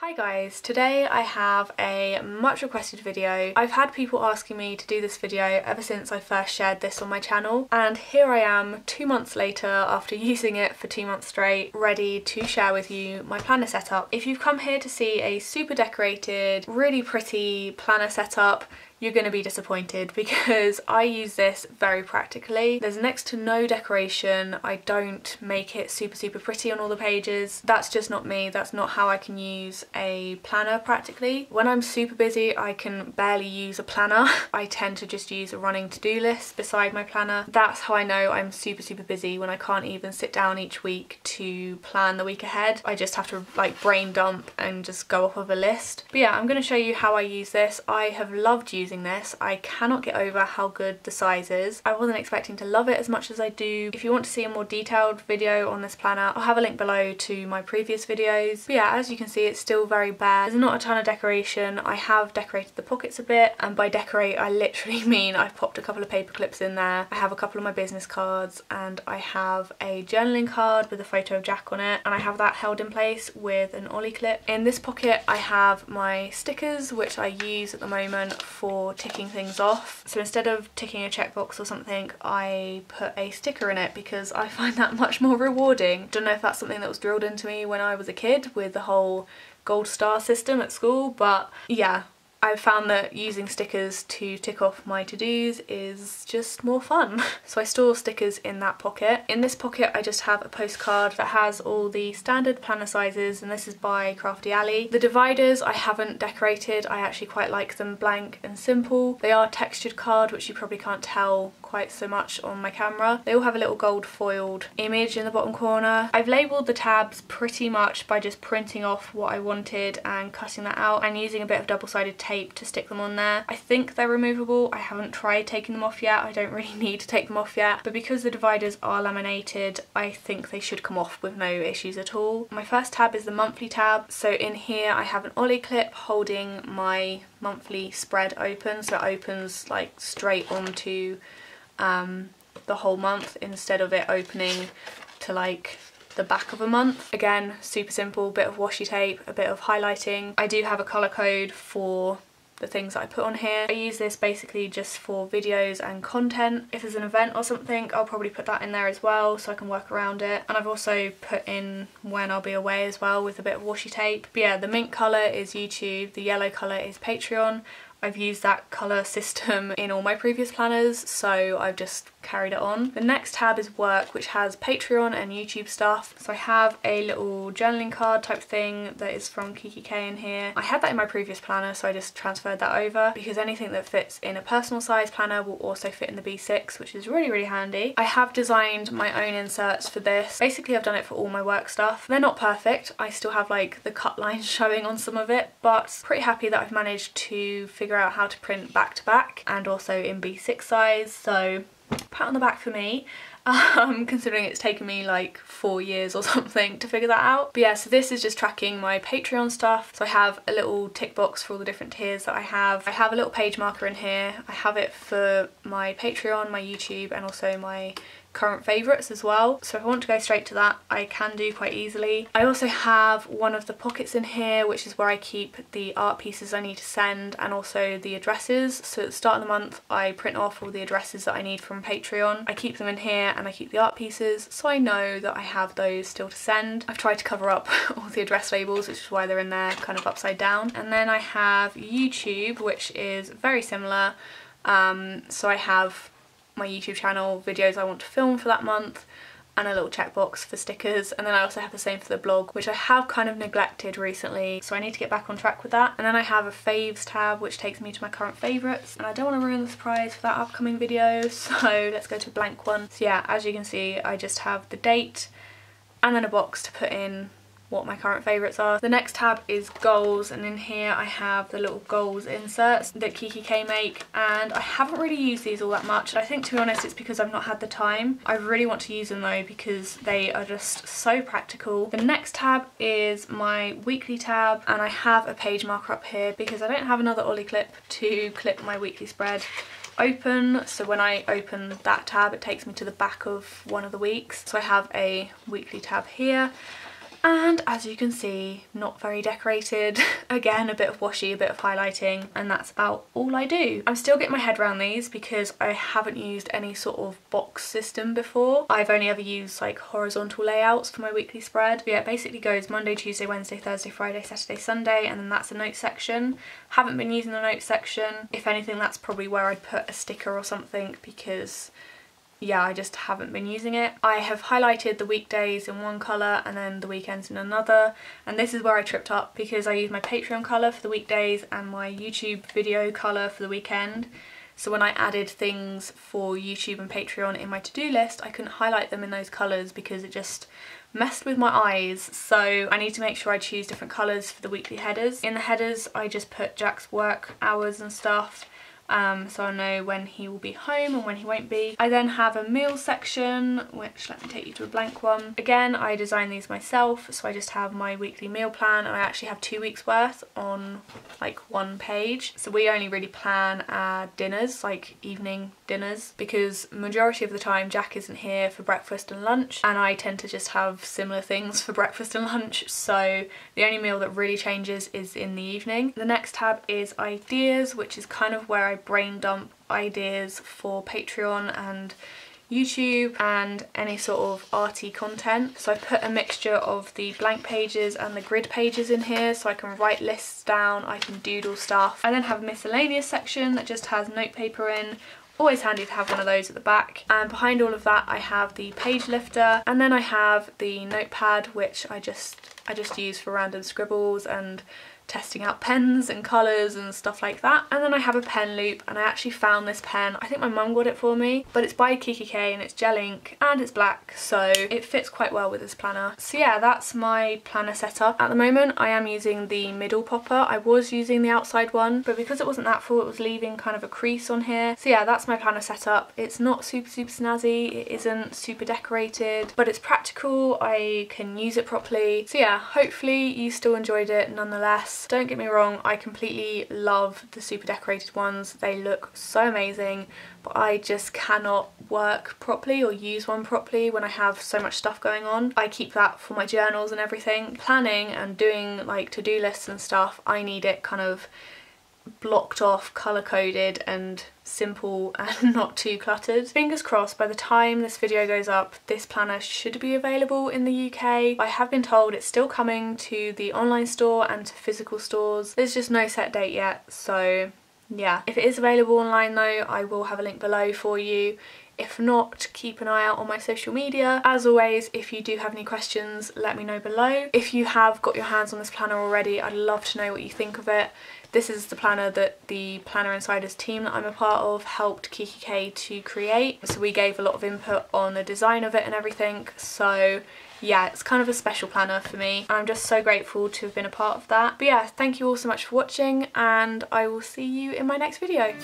Hi guys, today I have a much requested video. I've had people asking me to do this video ever since I first shared this on my channel, and here I am 2 months later after using it for 2 months straight, ready to share with you my planner setup. If you've come here to see a super decorated, really pretty planner setup, you're going to be disappointed because I use this very practically. There's next to no decoration. I don't make it super pretty on all the pages. That's just not me. That's not how I can use a planner practically. When I'm super busy, I can barely use a planner. I tend to just use a running to-do list beside my planner. That's how I know I'm super busy, when I can't even sit down each week to plan the week ahead. I just have to like brain dump and just go off of a list. But yeah, I'm going to show you how I use this. I have loved using this. I cannot get over how good the size is. I wasn't expecting to love it as much as I do. If you want to see a more detailed video on this planner, I'll have a link below to my previous videos. But yeah, as you can see, it's still very bare. There's not a ton of decoration. I have decorated the pockets a bit, and by decorate I literally mean I've popped a couple of paper clips in there. I have a couple of my business cards, and I have a journaling card with a photo of Jack on it, and I have that held in place with an ollie clip. In this pocket I have my stickers, which I use at the moment for ticking things off. So instead of ticking a checkbox or something, I put a sticker in it because I find that much more rewarding. Don't know if that's something that was drilled into me when I was a kid with the whole gold star system at school, but yeah, I've found that using stickers to tick off my to-dos is just more fun. So I store stickers in that pocket. In this pocket I just have a postcard that has all the standard planner sizes, and this is by Crafty Alley. The dividers I haven't decorated. I actually quite like them blank and simple. They are textured card, which you probably can't tell quite so much on my camera. They all have a little gold foiled image in the bottom corner. I've labelled the tabs pretty much by just printing off what I wanted and cutting that out and using a bit of double-sided tape to stick them on there. I think they're removable. I haven't tried taking them off yet. I don't really need to take them off yet, but because the dividers are laminated, I think they should come off with no issues at all. My first tab is the monthly tab. So in here I have an ollie clip holding my monthly spread open, so it opens like straight onto the whole month instead of it opening to like the back of a month. Again, super simple, bit of washi tape, a bit of highlighting. I do have a colour code for the things that I put on here. I use this basically just for videos and content. If there's an event or something, I'll probably put that in there as well so I can work around it. And I've also put in when I'll be away as well with a bit of washi tape. But yeah, the mint colour is YouTube, the yellow colour is Patreon. I've used that colour system in all my previous planners, so I've just carried it on. The next tab is work, which has Patreon and YouTube stuff. So I have a little journaling card type thing that is from Kikki.K in here. I had that in my previous planner, so I just transferred that over because anything that fits in a personal size planner will also fit in the B6, which is really handy. I have designed my own inserts for this. Basically I've done it for all my work stuff. They're not perfect. I still have like the cut lines showing on some of it, but pretty happy that I've managed to figure out how to print back to back and also in B6 size, so pat on the back for me, considering it's taken me like 4 years or something to figure that out. But yeah, so this is just tracking my Patreon stuff. So I have a little tick box for all the different tiers that I have. I have a little page marker in here. I have it for my Patreon, my YouTube, and also my current favourites as well. So if I want to go straight to that, I can do quite easily. I also have one of the pockets in here, which is where I keep the art pieces I need to send and also the addresses. So at the start of the month I print off all the addresses that I need from Patreon. I keep them in here and I keep the art pieces so I know that I have those still to send. I've tried to cover up all the address labels, which is why they're in there kind of upside down. And then I have YouTube, which is very similar. So I have my YouTube channel, videos I want to film for that month, and a little checkbox for stickers. And then I also have the same for the blog, which I have kind of neglected recently, so I need to get back on track with that. And then I have a Faves tab, which takes me to my current favourites, and I don't want to ruin the surprise for that upcoming video, so let's go to a blank one. So yeah, as you can see, I just have the date and then a box to put in what my current favourites are. The next tab is goals, and in here I have the little goals inserts that Kikki.K make, and I haven't really used these all that much. I think, to be honest, it's because I've not had the time. I really want to use them though because they are just so practical. The next tab is my weekly tab, and I have a page marker up here because I don't have another ollie clip to clip my weekly spread open, so when I open that tab it takes me to the back of one of the weeks. So I have a weekly tab here. And as you can see, not very decorated. Again, a bit of washi, a bit of highlighting, and that's about all I do. I'm still getting my head around these because I haven't used any sort of box system before. I've only ever used like horizontal layouts for my weekly spread. But yeah, it basically goes Monday, Tuesday, Wednesday, Thursday, Friday, Saturday, Sunday, and then that's the notes section. Haven't been using the notes section. If anything, that's probably where I'd put a sticker or something because yeah, I just haven't been using it. I have highlighted the weekdays in one colour and then the weekends in another, and this is where I tripped up because I used my Patreon colour for the weekdays and my YouTube video colour for the weekend. So when I added things for YouTube and Patreon in my to-do list, I couldn't highlight them in those colours because it just messed with my eyes. So I need to make sure I choose different colours for the weekly headers. In the headers, I just put Jack's work hours and stuff, so I know when he will be home and when he won't be. I then have a meal section, which let me take you to a blank one. Again, I designed these myself, so I just have my weekly meal plan, and I actually have 2 weeks worth on like one page. So we only really plan our dinners, like evening dinners, because majority of the time Jack isn't here for breakfast and lunch, and I tend to just have similar things for breakfast and lunch, so the only meal that really changes is in the evening. The next tab is ideas, which is kind of where I brain dump ideas for Patreon and YouTube and any sort of arty content. So I put a mixture of the blank pages and the grid pages in here so I can write lists down, I can doodle stuff. I then have a miscellaneous section that just has notepaper in. Always handy to have one of those at the back. And behind all of that I have the page lifter, and then I have the notepad, which I just use for random scribbles and testing out pens and colours and stuff like that. And then I have a pen loop, and I actually found this pen. I think my mum got it for me, but it's by Kikki.K and it's gel ink and it's black, so it fits quite well with this planner. So yeah, that's my planner setup. At the moment I am using the middle popper. I was using the outside one, but because it wasn't that full, it was leaving kind of a crease on here. So yeah, that's my planner setup. It's not super snazzy, it isn't super decorated, but it's practical, I can use it properly. So yeah, hopefully you still enjoyed it nonetheless. Don't get me wrong, I completely love the super decorated ones. They look so amazing, but I just cannot work properly or use one properly when I have so much stuff going on. I keep that for my journals and everything. Planning and doing like to-do lists and stuff, I need it kind of blocked off, colour coded and simple and not too cluttered. Fingers crossed by the time this video goes up this planner should be available in the UK. I have been told it's still coming to the online store and to physical stores. There's just no set date yet, so yeah. If it is available online though, I will have a link below for you. If not, keep an eye out on my social media. As always, if you do have any questions, let me know below. If you have got your hands on this planner already, I'd love to know what you think of it. This is the planner that the Planner Insiders team that I'm a part of helped Kikki.K to create. So we gave a lot of input on the design of it and everything. So yeah, it's kind of a special planner for me. And I'm just so grateful to have been a part of that. But yeah, thank you all so much for watching, and I will see you in my next video.